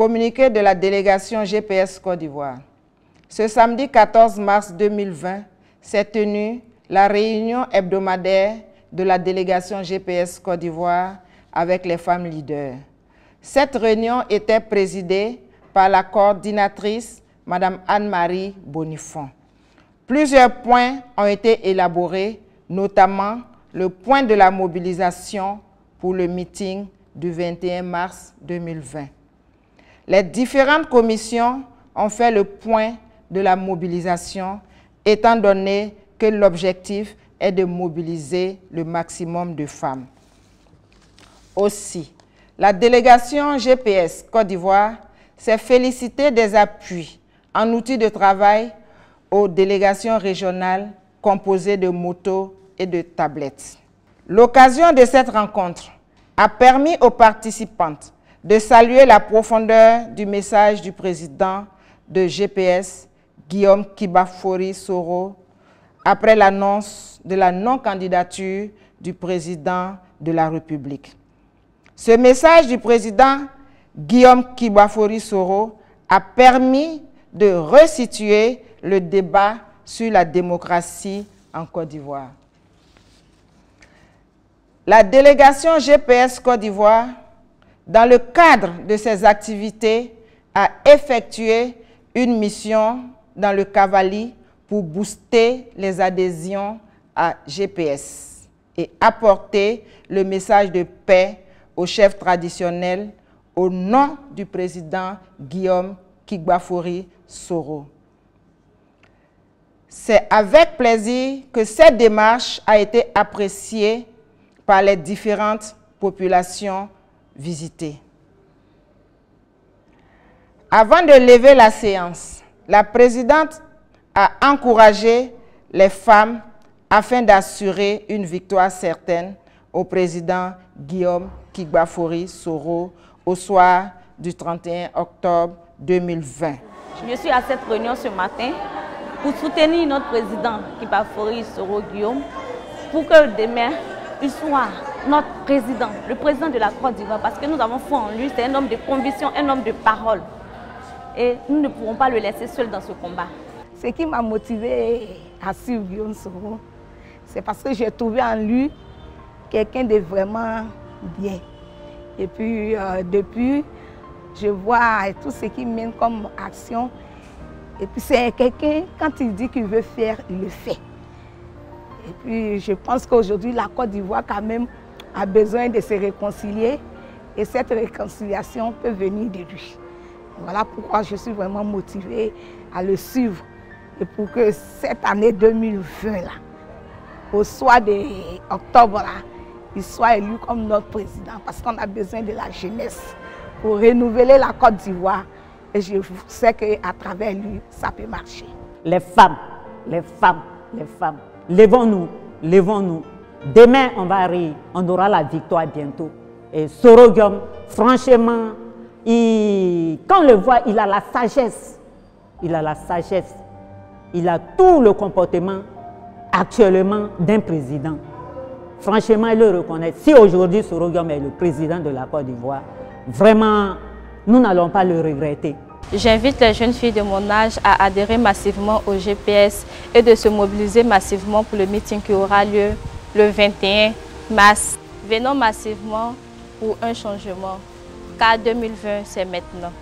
Communiqué de la délégation GPS Côte d'Ivoire. Ce samedi 14 mars 2020 s'est tenue la réunion hebdomadaire de la délégation GPS Côte d'Ivoire avec les femmes leaders. Cette réunion était présidée par la coordinatrice, Mme Anne-Marie Bonifond. Plusieurs points ont été élaborés, notamment le point de la mobilisation pour le meeting du 21 mars 2020. Les différentes commissions ont fait le point de la mobilisation, étant donné que l'objectif est de mobiliser le maximum de femmes. Aussi, la délégation GPS Côte d'Ivoire s'est félicitée des appuis en outils de travail aux délégations régionales composées de motos et de tablettes. L'occasion de cette rencontre a permis aux participantes de saluer la profondeur du message du président de GPS, Guillaume Kibafori Soro, après l'annonce de la non-candidature du président de la République. Ce message du président Guillaume Kibafori Soro a permis de resituer le débat sur la démocratie en Côte d'Ivoire. La délégation GPS Côte d'Ivoire, dans le cadre de ses activités, a effectué une mission dans le Cavali pour booster les adhésions à GPS et apporter le message de paix au chef traditionnel au nom du président Guillaume Kibafori Soro. C'est avec plaisir que cette démarche a été appréciée par les différentes populations visitées. Avant de lever la séance, la présidente a encouragé les femmes afin d'assurer une victoire certaine au président Guillaume Kibafori Soro au soir du 31 octobre 2020. Je suis à cette réunion ce matin pour soutenir notre président Kibafori Soro Guillaume pour que demain il soit notre président, le président de la Côte d'Ivoire, parce que nous avons foi en lui, c'est un homme de conviction, un homme de parole. Et nous ne pourrons pas le laisser seul dans ce combat. Ce qui m'a motivé à suivre Guillaume Soro, c'est parce que j'ai trouvé en lui quelqu'un de vraiment bien. Et puis, depuis, je vois tout ce qu'il mène comme action. Et puis, c'est quelqu'un, quand il dit qu'il veut faire, il le fait. Et puis, je pense qu'aujourd'hui, la Côte d'Ivoire, quand même, a besoin de se réconcilier. Et cette réconciliation peut venir de lui. Voilà pourquoi je suis vraiment motivée à le suivre. Et pour que cette année 2020, là, au soir d'octobre, il soit élu comme notre président. Parce qu'on a besoin de la jeunesse pour renouveler la Côte d'Ivoire. Et je sais qu'à travers lui, ça peut marcher. Les femmes, les femmes, les femmes, levons-nous, levons-nous. Demain, on va rire, on aura la victoire bientôt. Et Soro Guillaume, franchement, quand on le voit, il a la sagesse. Il a la sagesse. Il a tout le comportement actuellement d'un président. Franchement, il le reconnaît. Si aujourd'hui Soro Guillaume est le président de la Côte d'Ivoire, vraiment, nous n'allons pas le regretter. J'invite les jeunes filles de mon âge à adhérer massivement au GPS et de se mobiliser massivement pour le meeting qui aura lieu le 21 mars. Venons massivement pour un changement, car 2020, c'est maintenant.